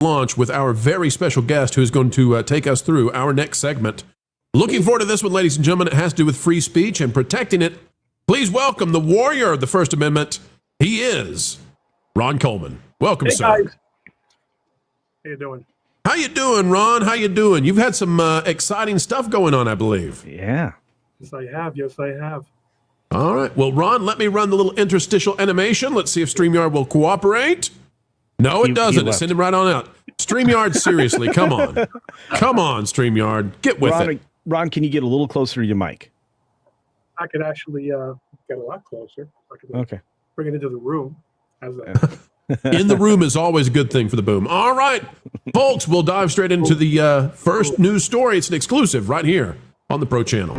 launch with our very special guest who is going to take us through our next segment. Looking forward to this one, ladies and gentlemen. It has to do with free speech and protecting it. Please welcome the warrior of the First Amendment. He is Ron Coleman. Welcome, hey, sir. Guys. How you doing? How you doing, Ron? How you doing? You've had some exciting stuff going on, I believe. Yeah. Yes, I have. Yes, I have. All right. Well, Ron, let me run the little interstitial animation. Let's see if StreamYard will cooperate. No, it doesn't. It's sending right on out. StreamYard, seriously, come on. Come on, StreamYard. Get with it. Ron, can you get a little closer to your mic? I could actually get a lot closer. I could bring it into the room. How's that? In the room is always a good thing for the boom. All right, folks, we'll dive straight into the first news story. It's an exclusive right here on the Pro Channel.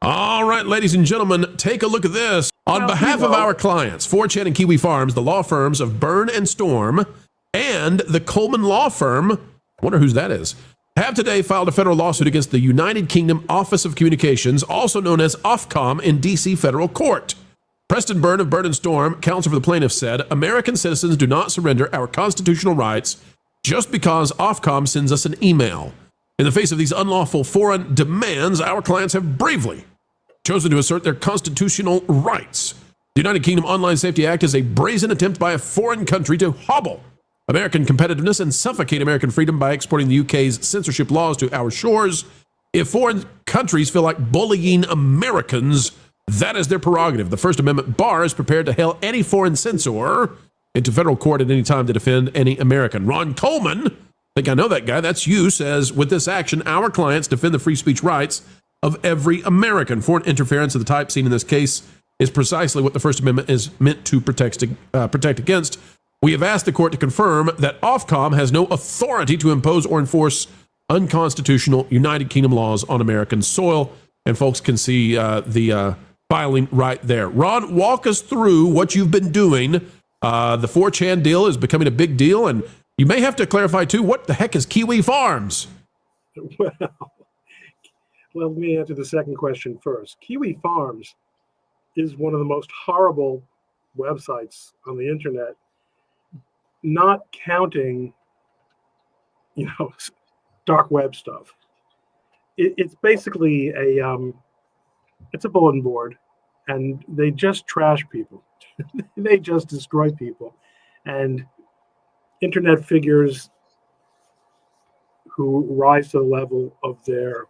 All right, ladies and gentlemen, take a look at this. On behalf of our clients, 4chan and Kiwi Farms, the law firms of Byrne and Storm, and the Coleman law firm, wonder whose that is, have today filed a federal lawsuit against the United Kingdom Office of Communications, also known as Ofcom, in D.C. federal court. Preston Byrnes of Byrne and Storm, counsel for the plaintiffs, said, American citizens do not surrender our constitutional rights just because Ofcom sends us an email. In the face of these unlawful foreign demands, our clients have bravely chosen to assert their constitutional rights. The United Kingdom Online Safety Act is a brazen attempt by a foreign country to hobble American competitiveness and suffocate American freedom by exporting the UK's censorship laws to our shores. If foreign countries feel like bullying Americans, that is their prerogative. The First Amendment bar is prepared to hail any foreign censor into federal court at any time to defend any American. Ron Coleman, I think I know that guy, that's you, says, with this action, our clients defend the free speech rights of every American. Foreign interference of the type seen in this case is precisely what the First Amendment is meant to protect against. We have asked the court to confirm that Ofcom has no authority to impose or enforce unconstitutional United Kingdom laws on American soil. And folks can see the filing right there. Ron, walk us through what you've been doing. The 4chan deal is becoming a big deal. And you may have to clarify, too, what the heck is Kiwi Farms? Well, let me answer the second question first. Kiwi Farms is one of the most horrible websites on the internet, not counting, dark web stuff. It's basically it's a bulletin board, and they just trash people. They just destroy people. And internet figures who rise to the level of their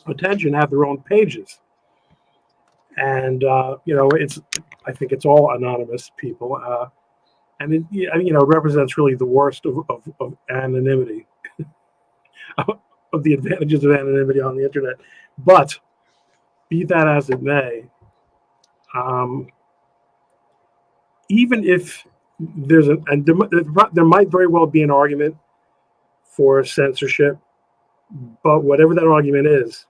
attention have their own pages. And, I think it's all anonymous people. And it represents really the worst of anonymity, of the advantages of anonymity on the internet. But be that as it may, even if there might very well be an argument for censorship, but whatever that argument is,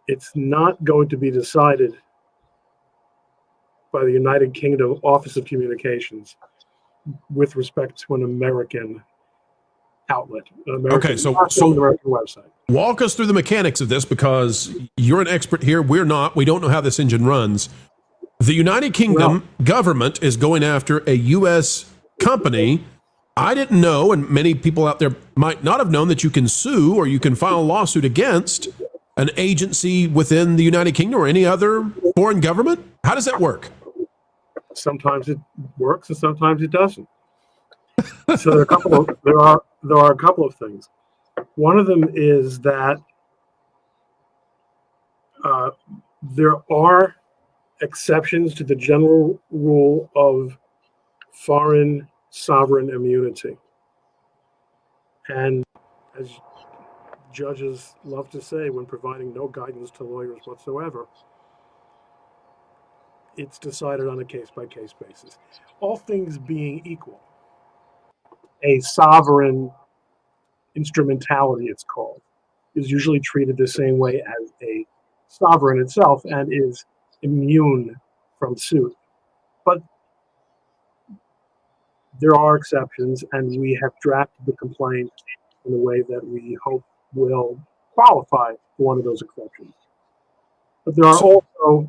it's not going to be decided by the United Kingdom Office of Communications with respect to an American outlet, an American, so American website. Walk us through the mechanics of this, because you're an expert here. We're not. We don't know how this engine runs. The United Kingdom government is going after a U.S. company. I didn't know, and many people out there might not have known, that you can sue or you can file a lawsuit against an agency within the United Kingdom or any other foreign government. How does that work? Sometimes it works and sometimes it doesn't. So there are a couple of things. One of them is that there are exceptions to the general rule of foreign sovereign immunity. And as judges love to say when providing no guidance to lawyers whatsoever, it's decided on a case-by-case basis. All things being equal, a sovereign instrumentality, it's called, is usually treated the same way as a sovereign itself and is immune from suit. But there are exceptions, and we have drafted the complaint in a way that we hope will qualify for one of those exceptions. But there are also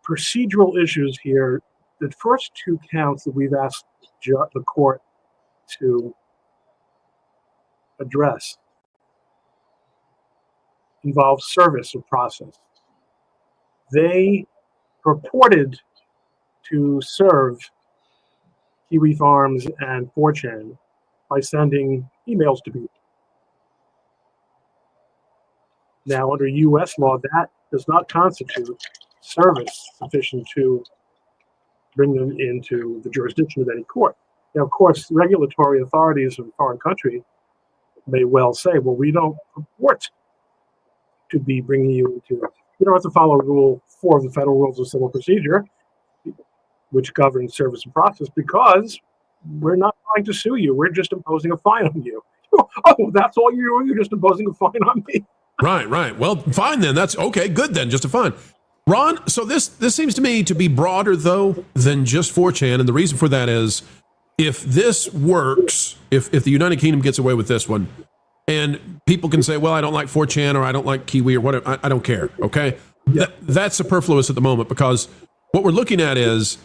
procedural issues here. The first two counts that we've asked the court to address involve service of process. They purported to serve Kiwi Farms and 4chan by sending emails to people. Now, under U.S. law, that does not constitute service sufficient to bring them into the jurisdiction of any court. Now, of course, regulatory authorities of a foreign country may well say, well, we don't purport to be bringing you into, you don't have to follow Rule 4 of the Federal Rules of Civil Procedure, which governs service and process, because we're not trying to sue you. We're just imposing a fine on you. Oh, that's all you're doing? You're just imposing a fine on me? Right. Well, fine then. That's okay. Good then. Just a fine. Ron, so this seems to me to be broader, though, than just 4chan. And the reason for that is if this works, if the United Kingdom gets away with this one, and people can say, well, I don't like 4chan or I don't like Kiwi or whatever, I don't care, okay? Yeah. That's superfluous at the moment, because what we're looking at is,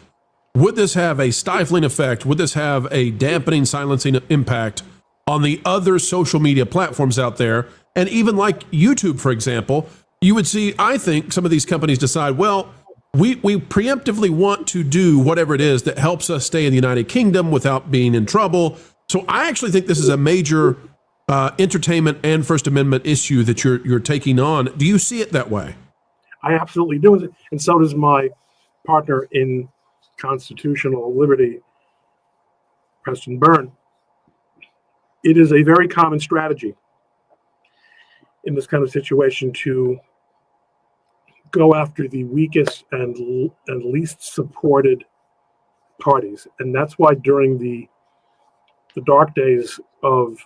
would this have a stifling effect? Would this have a dampening, silencing impact on the other social media platforms out there? And even like YouTube, for example, you would see, I think, some of these companies decide, well, we preemptively want to do whatever it is that helps us stay in the United Kingdom without being in trouble. So I actually think this is a major entertainment and First Amendment issue that you're taking on. Do you see it that way? I absolutely do, and so does my partner in constitutional liberty, Preston Byrne. It is a very common strategy in this kind of situation to go after the weakest and least supported parties, and that's why during the dark days of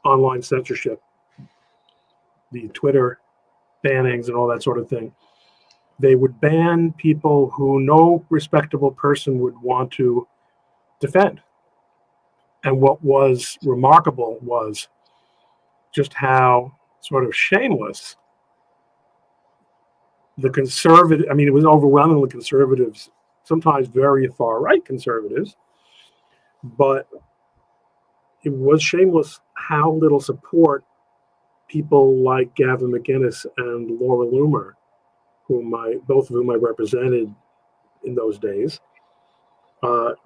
online censorship, the Twitter bannings and all that sort of thing, they would ban people who no respectable person would want to defend. And what was remarkable was just how sort of shameless the conservative, I mean, it was overwhelmingly conservatives, sometimes very far right conservatives, but it was shameless how little support people like Gavin McInnes and Laura Loomer, both of whom I represented in those days,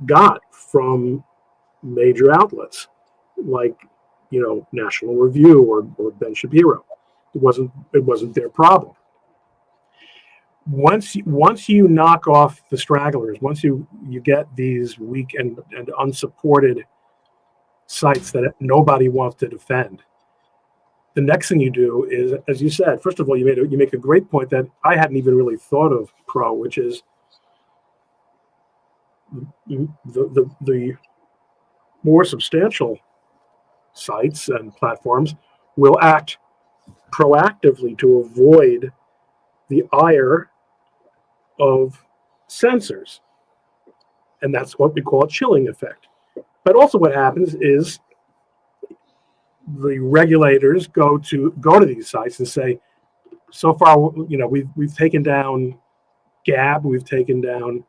got from major outlets like, National Review or Ben Shapiro. It wasn't their problem. Once you knock off the stragglers, once you get these weak and unsupported sites that nobody wants to defend, the next thing you do is, as you said, first of all, you make a great point that I hadn't even really thought of, Pro, which is the more substantial sites and platforms will act proactively to avoid the ire of censors. And that's what we call a chilling effect. But also what happens is the regulators go to these sites and say, so far, we've taken down Gab, we've taken down,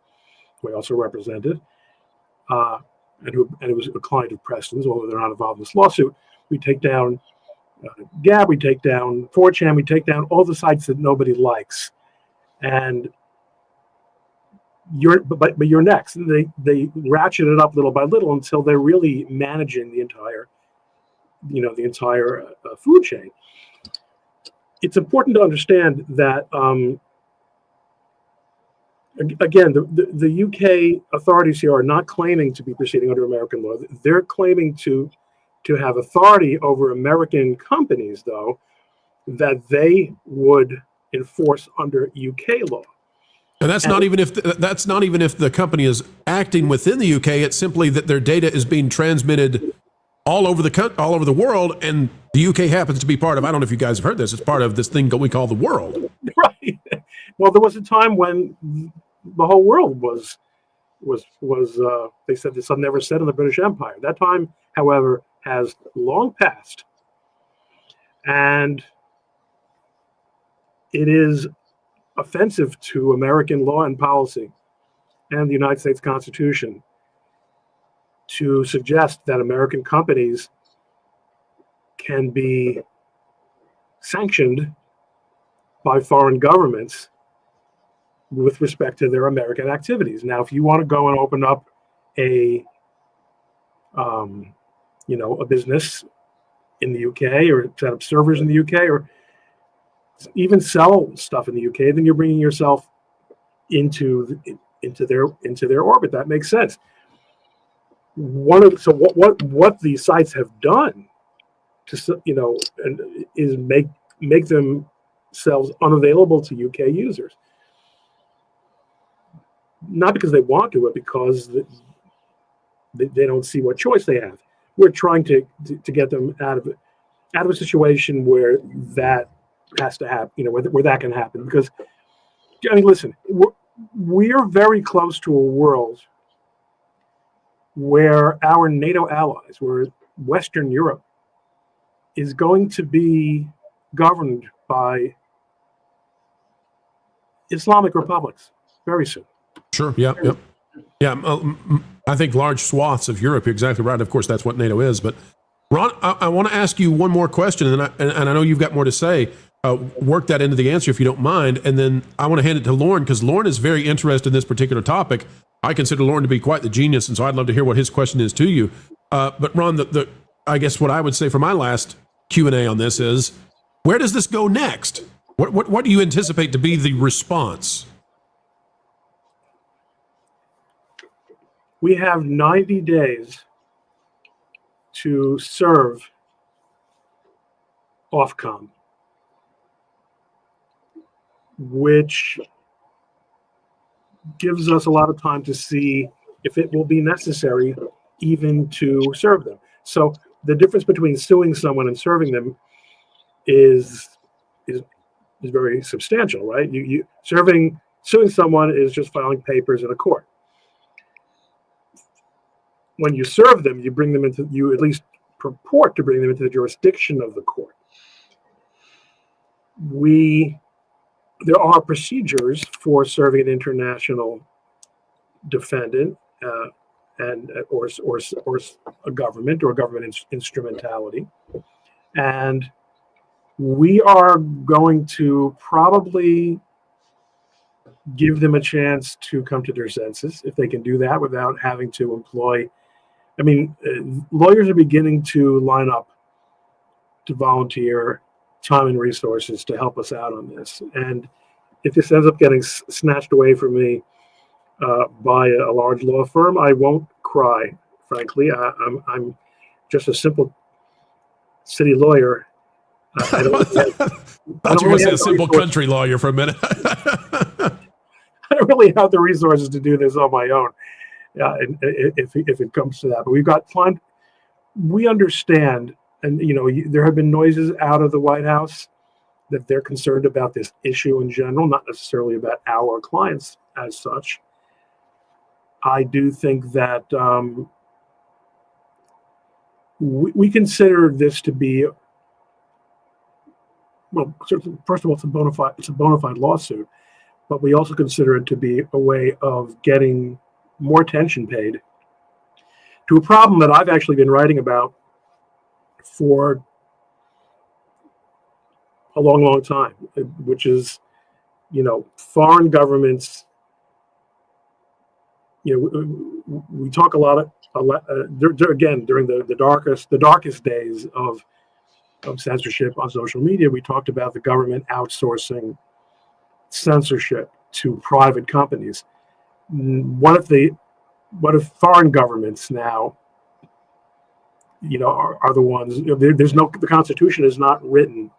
we also represented, and it was a client of Preston's, although they're not involved in this lawsuit. We take down Gab, we take down 4chan, we take down all the sites that nobody likes, and you're next. They ratchet it up little by little until they're really managing the entire food chain. It's important to understand that again, the UK authorities here are not claiming to be proceeding under American law. They're claiming to have authority over American companies, though, that they would enforce under UK law. And that's not even if the company is acting within the UK. It's simply that their data is being transmitted all over the world, and the UK happens to be part of. I don't know if you guys have heard this. It's part of this thing that we call the world. Right. Well, there was a time when the whole world was they said the sun never set in the British Empire. That time, however, has long passed. And it is offensive to American law and policy and the United States Constitution to suggest that American companies can be sanctioned by foreign governments with respect to their American activities. Now, if you want to go and open up a a business in the UK, or set up servers in the UK, or even sell stuff in the UK, then you're bringing yourself into their orbit. That makes sense. What these sites have done to is make themselves unavailable to UK users, not because they want to, but because they don't see what choice they have. We're trying to get them out of a situation where that has to happen, where that can happen. Because, I mean, listen, we're very close to a world where our NATO allies, where Western Europe, is going to be governed by Islamic republics very soon. Sure. Yeah. Yep. Yeah. I think large swaths of Europe. You're exactly right. Of course, that's what NATO is. But Ron, I want to ask you one more question, and I know you've got more to say. Work that into the answer if you don't mind, and then I want to hand it to Lauren, because Lauren is very interested in this particular topic. I consider Lauren to be quite the genius, and so I'd love to hear what his question is to you. But Ron, I guess what I would say for my last Q&A on this is, where does this go next? What do you anticipate to be the response? We have 90 days to serve Ofcom, which gives us a lot of time to see if it will be necessary even to serve them. So the difference between suing someone and serving them is very substantial, right? Suing someone is just filing papers in a court. When you serve them, you at least purport to bring them into the jurisdiction of the court. There are procedures for serving an international defendant or a government instrumentality, and we are going to probably give them a chance to come to their senses if they can do that without having to employ. I mean, lawyers are beginning to line up to volunteer time and resources to help us out on this. And if this ends up getting snatched away from me by a large law firm, I won't cry, frankly. I'm just a simple city lawyer. I don't thought you were going to say a simple country lawyer for a minute. I don't really have the resources to do this on my own. If it comes to that, but we've got fun. We understand, and there have been noises out of the White House that they're concerned about this issue in general, not necessarily about our clients as such. I do think that we consider this to be, well, first of all, it's a bona fide lawsuit, but we also consider it to be a way of getting more attention paid to a problem that I've actually been writing about for a long, long time, which is, foreign governments. We talk a lot again during the darkest days of censorship on social media. We talked about the government outsourcing censorship to private companies. What if foreign governments now, are the ones? The Constitution is not written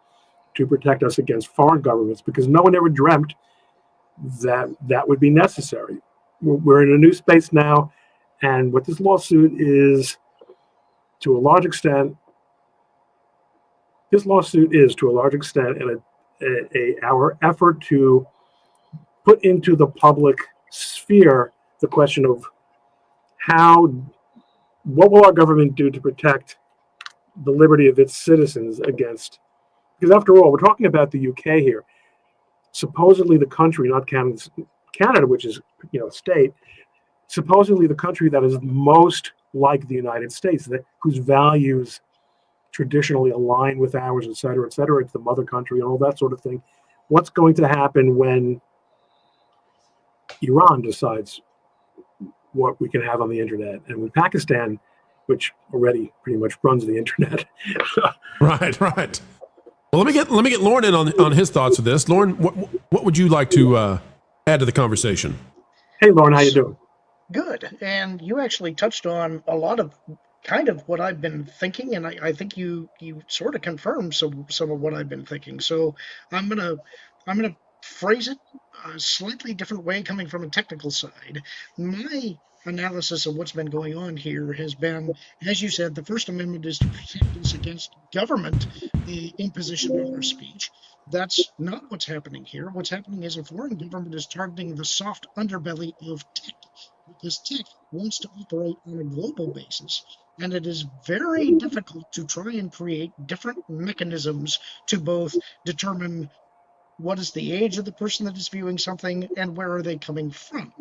to protect us against foreign governments, because no one ever dreamt that would be necessary. We're in a new space now, and what this lawsuit is, to a large extent, our effort to put into the public sphere the question of what will our government do to protect the liberty of its citizens against because after all, we're talking about the UK here. Supposedly the country, not Canada, which is, a state, supposedly the country that is most like the United States, whose values traditionally align with ours, et cetera, et cetera. It's the mother country and all that sort of thing. What's going to happen when Iran decides what we can have on the internet, and when Pakistan, which already pretty much runs the internet? Right. Well, let me get Lauren in on his thoughts of this. Lauren, what would you like to add to the conversation? Hey, Lauren, how you doing? Good. And you actually touched on a lot of kind of what I've been thinking, and I think you sort of confirmed some of what I've been thinking. So I'm gonna phrase it a slightly different way, coming from a technical side. My analysis of what's been going on here has been, as you said, the First Amendment is to protect us against government imposition of our speech. That's not what's happening here. What's happening is a foreign government is targeting the soft underbelly of tech, because tech wants to operate on a global basis. And it is very difficult to try and create different mechanisms to both determine what is the age of the person that is viewing something and where are they coming from.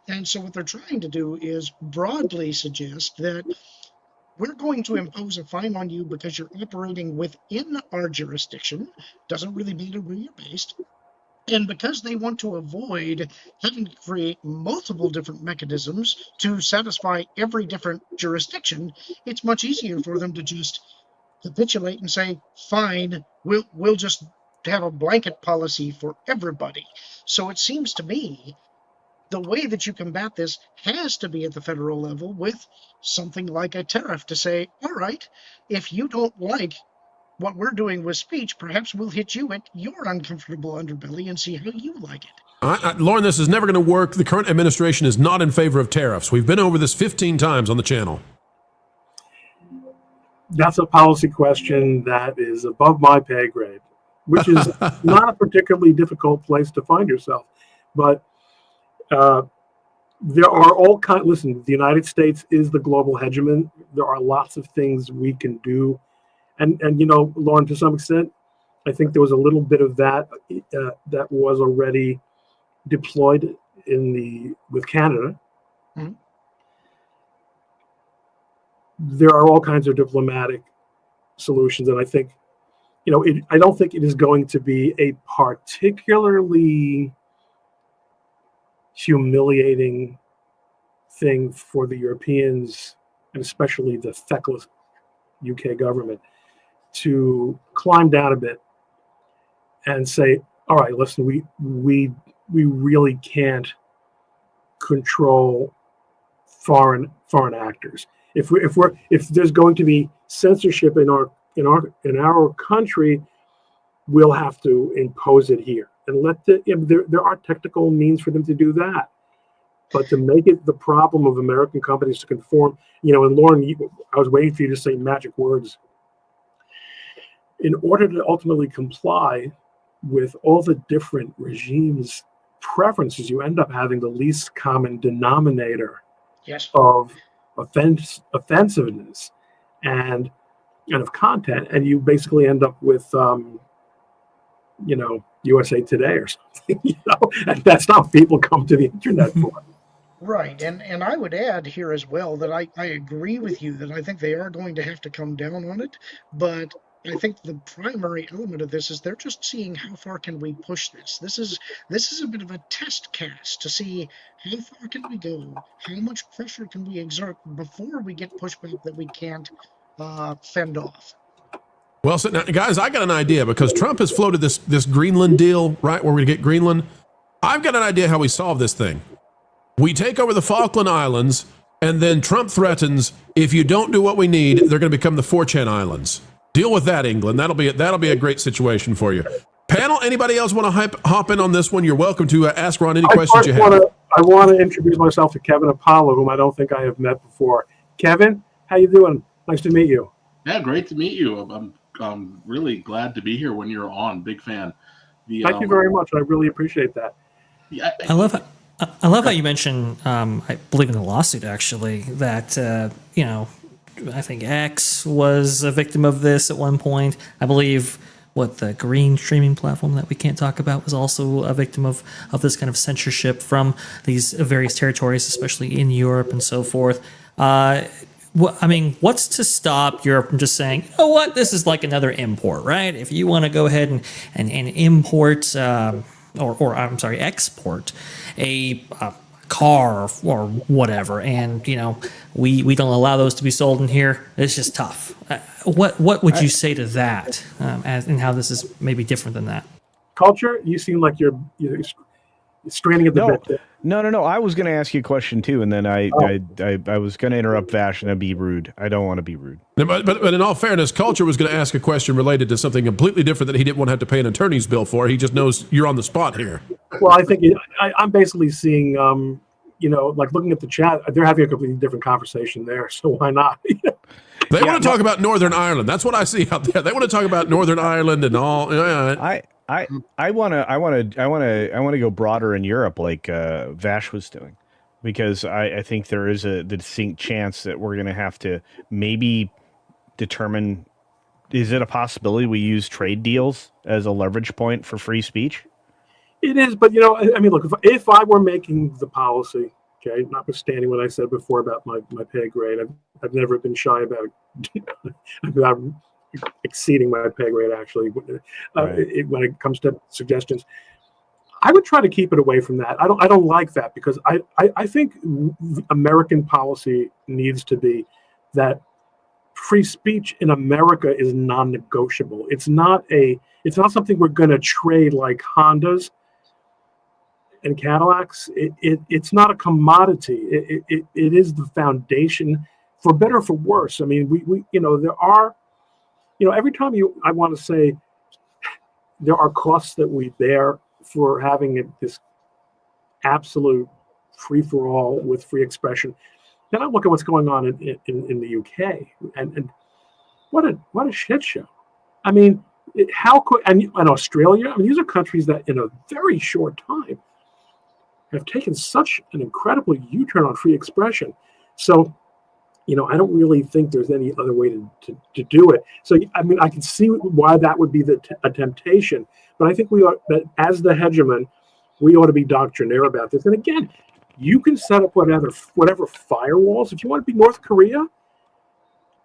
And so what they're trying to do is broadly suggest that we're going to impose a fine on you because you're operating within our jurisdiction. Doesn't really matter where you're based. And because they want to avoid having to create multiple different mechanisms to satisfy every different jurisdiction, it's much easier for them to just capitulate and say, fine, we'll just have a blanket policy for everybody. So it seems to me the way that you combat this has to be at the federal level with something like a tariff to say, all right, if you don't like what we're doing with speech, perhaps we'll hit you at your uncomfortable underbelly and see how you like it. Lauren, this is never going to work. The current administration is not in favor of tariffs. We've been over this 15 times on the channel. That's a policy question that is above my pay grade, which is not a particularly difficult place to find yourself. But there are all kinds. Listen, the United States is the global hegemon. There are lots of things we can do. And Lauren, to some extent, I think there was a little bit of that that was already deployed with Canada. Mm-hmm. There are all kinds of diplomatic solutions, and I think, I don't think it is going to be a particularly humiliating thing for the Europeans, and especially the feckless UK government, to climb down a bit and say, all right, listen, we really can't control foreign actors. If there's going to be censorship in our country, we'll have to impose it here, and there are technical means for them to do that. But to make it the problem of American companies to conform, and Lauren, I was waiting for you to say magic words. In order to ultimately comply with all the different regimes' preferences, you end up having the least common denominator of offensiveness and of content, and you basically end up with USA Today or something. And that's not what people come to the internet for. Right, and I would add here as well that I agree with you that I think they are going to have to come down on it, but I think the primary element of this is they're just seeing how far can we push this. This is a bit of a test cast to see how far can we go, how much pressure can we exert before we get pushback that we can't fend off. Well, so now, guys, I got an idea, because Trump has floated this Greenland deal, right, where we get Greenland. I've got an idea how we solve this thing. We take over the Falkland Islands, and then Trump threatens, if you don't do what we need, they're going to become the 4chan Islands. Deal with that, England. That'll be a great situation for you. Panel, anybody else want to hop in on this one? You're welcome to ask Ron any questions you have. I want to introduce myself to Kevin Apollo, whom I don't think I have met before. Kevin, how you doing? Nice to meet you. Yeah, great to meet you. I'm really glad to be here when you're on. Big fan. Thank you very much. I really appreciate that. Yeah, I love how you mentioned, I believe in the lawsuit actually, that I think X was a victim of this at one point. I believe what the green streaming platform that we can't talk about was also a victim of this kind of censorship from these various territories, especially in Europe and so forth. What's to stop Europe from just saying, you know what, this is like another import, right? If you want to go ahead and import, export a car or whatever, and we don't allow those to be sold in here. It's just tough. What would you say to that, and how this is maybe different than that? Culture, you seem like you're straining at the bit there. No. I was going to ask you a question too, and then I was going to interrupt Vash and be rude. I don't want to be rude. But in all fairness, Culture was going to ask a question related to something completely different that he didn't want to have to pay an attorney's bill for. He just knows you're on the spot here. Well, I think I'm basically seeing, like looking at the chat, they're having a completely different conversation there. So why not? They want to talk about Northern Ireland. That's what I see out there. They want to talk about Northern Ireland and all. I want to go broader in Europe, like Vash was doing, because I think there is the distinct chance that we're going to have to maybe determine, is it a possibility we use trade deals as a leverage point for free speech? It is, but look, if I were making the policy, okay, notwithstanding what I said before about my pay grade, I've never been shy about exceeding my pay grade, actually, Right. when it comes to suggestions. I would try to keep it away from that. I don't like that, because I think American policy needs to be that free speech in America is non-negotiable. It's not something we're going to trade like Hondas and Cadillacs. It's not a commodity. It is the foundation, for better or for worse. I mean, we there are, every time I want to say there are costs that we bear for having this absolute free-for-all with free expression. Then I look at what's going on in the UK, and what a shit show. I mean, how could, and Australia, I mean, these are countries that in a very short time have taken such an incredible U-turn on free expression. So, I don't really think there's any other way to do it. So, I mean, I can see why that would be a temptation, but I think that as the hegemon, we ought to be doctrinaire about this. And again, you can set up whatever firewalls. If you want to be North Korea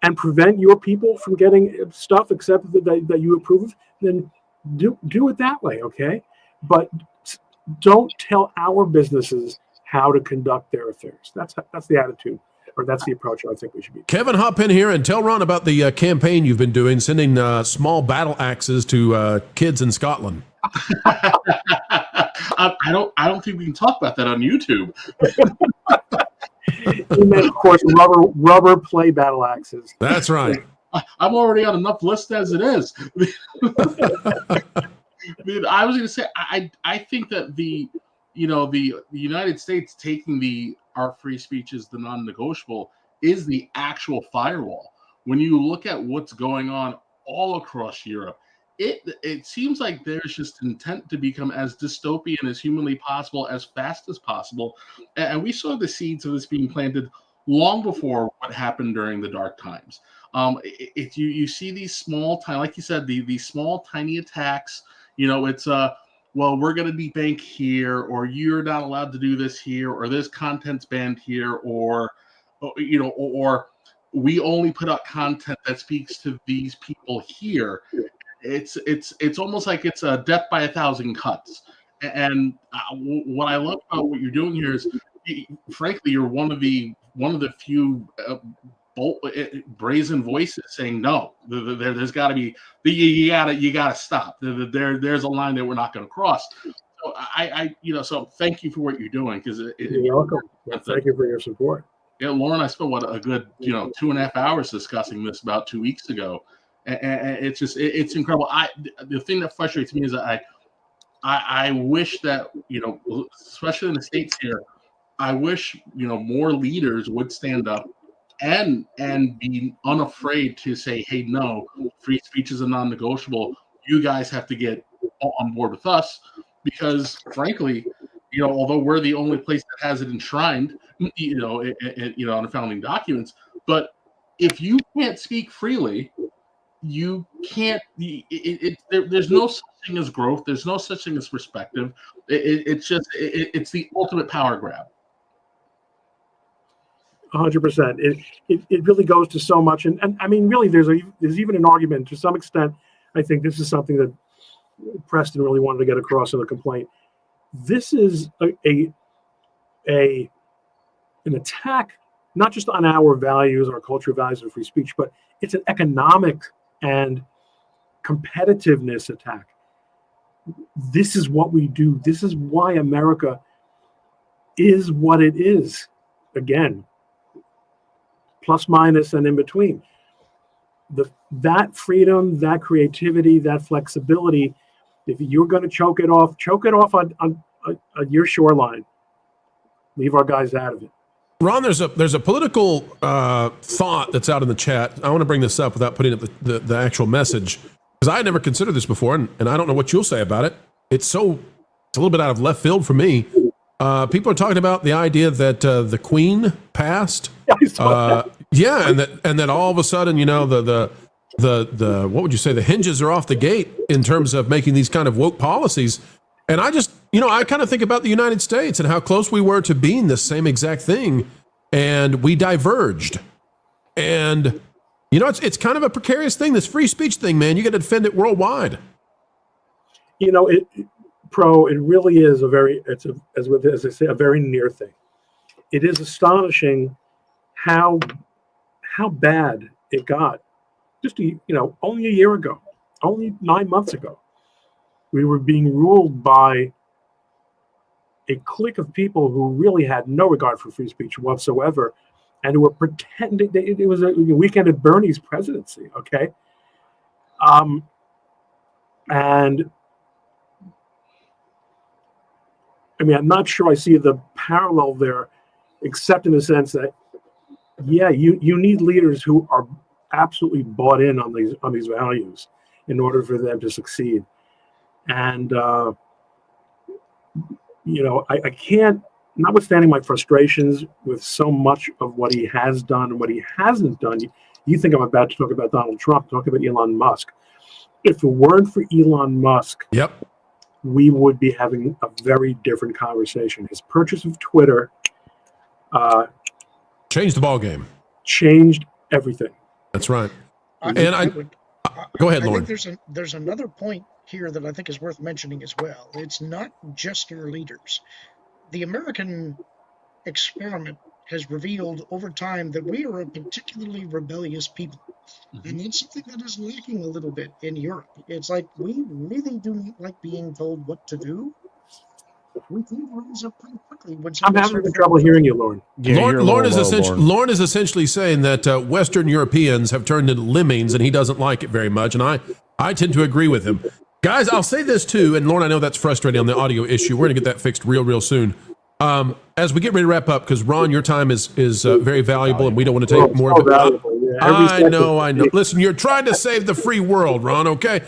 and prevent your people from getting stuff accepted that you approve of, then do it that way, okay? But don't tell our businesses how to conduct their affairs. That's the attitude, or that's the approach I think we should be. Kevin, hop in here and tell Ron about the campaign you've been doing, sending small battle axes to kids in Scotland. I don't think we can talk about that on YouTube. He meant, of course, rubber play battle axes. That's right. I'm already on enough list as it is. I was going to say, I think that the United States taking our free speech is the non-negotiable is the actual firewall. When you look at what's going on all across Europe, it seems like there's just intent to become as dystopian as humanly possible, as fast as possible. And we saw the seeds of this being planted long before what happened during the dark times. If you see these small, like you said, these small, tiny attacks, it's well, we're going to debank here, or you're not allowed to do this here, or this content's banned here, or we only put out content that speaks to these people here. It's almost like it's a death by 1,000 cuts. And what I love about what you're doing here is, frankly, you're one of the few brazen voices saying no. There's got to be you got to stop. There's a line that we're not going to cross. So so thank you for what you're doing, because you're welcome. Thank you for your support. Yeah, Lauren, I spent a good 2.5 hours discussing this about 2 weeks ago, and it's incredible. The thing that frustrates me is that I wish that especially in the States here, I wish more leaders would stand up and be unafraid to say, hey, no, free speech is a non-negotiable. You guys have to get on board with us, because frankly, although we're the only place that has it enshrined, on the founding documents, but if you can't speak freely, you can't. There's no such thing as growth. There's no such thing as perspective. It's the ultimate power grab. 100%. It really goes to so much, and I mean, really, there's even an argument to some extent. I think this is something that Preston really wanted to get across in the complaint. This is an attack, not just on our values, our culture, values of free speech, but it's an economic and competitiveness attack. This is what we do. This is why America is what it is. Again, plus, minus, and in between. That freedom, that creativity, that flexibility, if you're going to choke it off on your shoreline. Leave our guys out of it. Ron, there's a political thought that's out in the chat. I want to bring this up without putting up the actual message, because I had never considered this before, and I don't know what you'll say about it. It's a little bit out of left field for me. People are talking about the idea that the Queen passed. Yeah, and that all of a sudden, the what would you say, the hinges are off the gate in terms of making these kind of woke policies. And I just, I kind of think about the United States and how close we were to being the same exact thing, and we diverged. And it's kind of a precarious thing, this free speech thing, man. You got to defend it worldwide. It really is as I say, a very near thing. It is astonishing how bad it got. Just only a year ago, only 9 months ago, we were being ruled by a clique of people who really had no regard for free speech whatsoever, and who were pretending it was a weekend at Bernie's presidency. Okay, and I mean, I'm not sure I see the parallel there, except in the sense that, yeah, you need leaders who are absolutely bought in on these values in order for them to succeed. And I can't, notwithstanding my frustrations with so much of what he has done and what he hasn't done. You think I'm about to talk about Donald Trump, talk about Elon Musk. If it weren't for Elon Musk, yep, we would be having a very different conversation. His purchase of Twitter changed the ball game. Changed everything. That's right. Go ahead, Lauren. I think there's another point here that I think is worth mentioning as well. It's not just your leaders. The American experiment has revealed over time that we are a particularly rebellious people. And it's something that is lacking a little bit in Europe. It's like we really do not like being told what to do. We can rise up pretty quickly. I'm having trouble hearing you, Lauren. Yeah, Lauren is essentially saying that Western Europeans have turned into lemmings, and he doesn't like it very much. And I tend to agree with him. Guys, I'll say this too, and Lauren, I know that's frustrating on the audio issue. We're going to get that fixed real soon. As we get ready to wrap up, because Ron, your time is very valuable, and we don't want to take more of it. I know. Listen, you're trying to save the free world, Ron, okay?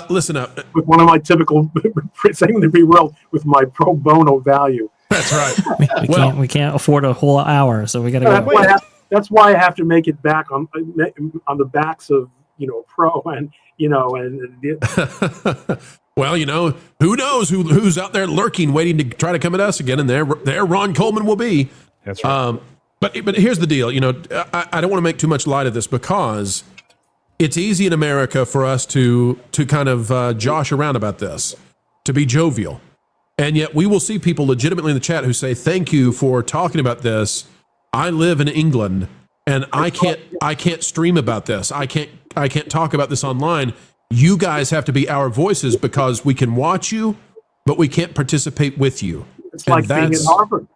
Listen up. With one of my typical saving the free world with my pro bono value. That's right. We can't afford a whole hour, so we got to go. That's why I have to make it back on the backs of pro and Well, who knows who's out there lurking, waiting to try to come at us again, and there Ron Coleman will be. That's right. But here's the deal. I don't want to make too much light of this, because it's easy in America for us to kind of josh around about this, to be jovial. And yet we will see people legitimately in the chat who say, thank you for talking about this. I live in England, and I can't stream about this. I can't talk about this online. You guys have to be our voices, because we can watch you, but we can't participate with you. It's like being in Harvard.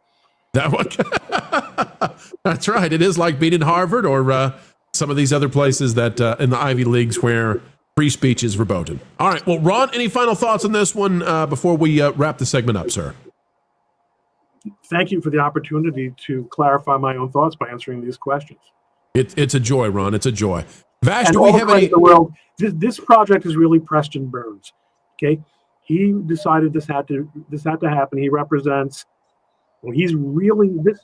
That's right. It is like being in Harvard or some of these other places that in the Ivy Leagues where free speech is verboten. All right. Well, Ron, any final thoughts on this one before we wrap the segment up, sir? Thank you for the opportunity to clarify my own thoughts by answering these questions. It's a joy, Ron. It's a joy. Vash, and do we have any? The world, this project is really Preston Byrnes. Okay, he decided this had to happen. He represents. Well, this is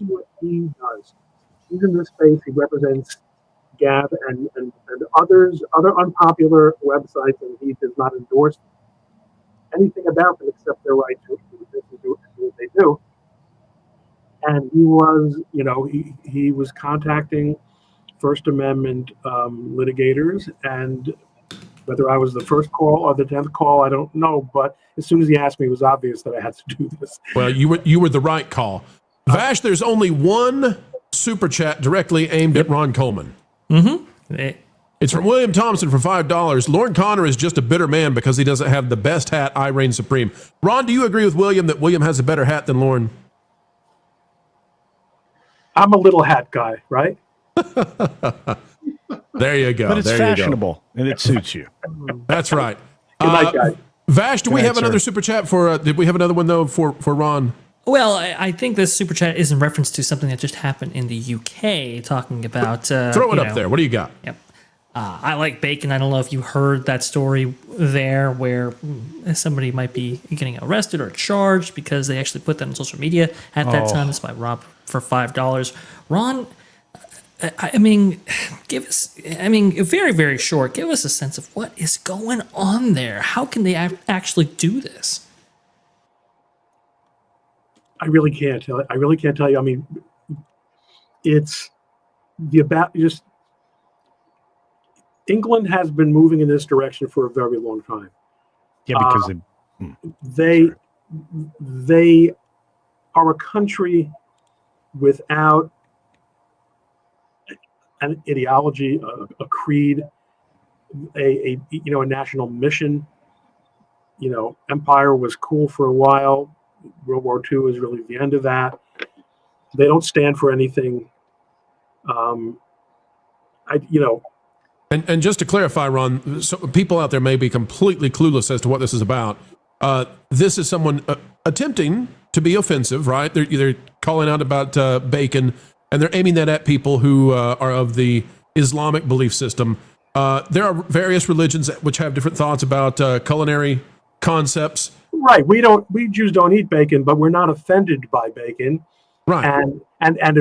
what he does. He's in this space. He represents Gab and other unpopular websites, and he does not endorse anything about them except their right to do what they do. And he was, he was contacting First Amendment litigators, and whether I was the first call or the 10th call, I don't know. But as soon as he asked me, it was obvious that I had to do this. Well, you were the right call. Vash, there's only one super chat directly aimed at Ron Coleman. Mm-hmm. It's from William Thompson for $5. Lord Connor is just a bitter man because he doesn't have the best hat, I reign supreme. Ron, do you agree with William that William has a better hat than Lorne? I'm a little hat guy, right? There you go. But it's there fashionable and it suits you. That's right. Good night, guys. Vash, do we Good have night, another sir. super chat for? Did we have another one though for Ron? Well, I think this super chat is in reference to something that just happened in the UK, talking about Throw it up there. What do you got? Yep. I like bacon. I don't know if you heard that story there where somebody might be getting arrested or charged because they actually put that on social media at that time. This by Rob for $5. Ron, I mean, very, very short. Give us a sense of what is going on there. How can they actually do this? I really can't tell. I really can't tell you. I mean, it's just England has been moving in this direction for a very long time. Yeah, because they are a country without an ideology, a creed, a national mission. Empire was cool for a while. World War II is really the end of that. They don't stand for anything. And just to clarify, Ron, so people out there may be completely clueless as to what this is about. This is someone attempting to be offensive, right? They're calling out about bacon, and they're aiming that at people who are of the Islamic belief system. There are various religions which have different thoughts about culinary concepts. Right. We Jews don't eat bacon, but we're not offended by bacon. Right. And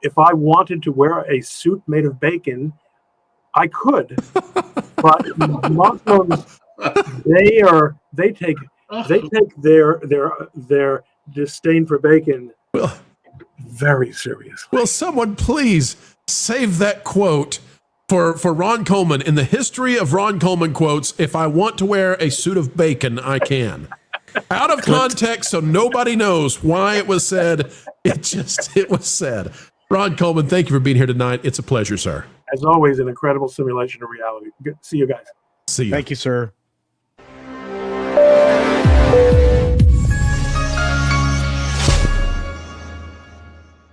if I wanted to wear a suit made of bacon, I could. But Muslims, they take their disdain for bacon very seriously. Will someone please save that quote for Ron Coleman? In the history of Ron Coleman quotes, if I want to wear a suit of bacon, I can. Out of context, so nobody knows why it was said. It was said. Ron Coleman, thank you for being here tonight. It's a pleasure, sir. As always, an incredible simulation of reality. Good. See you guys. See you. Thank you, sir.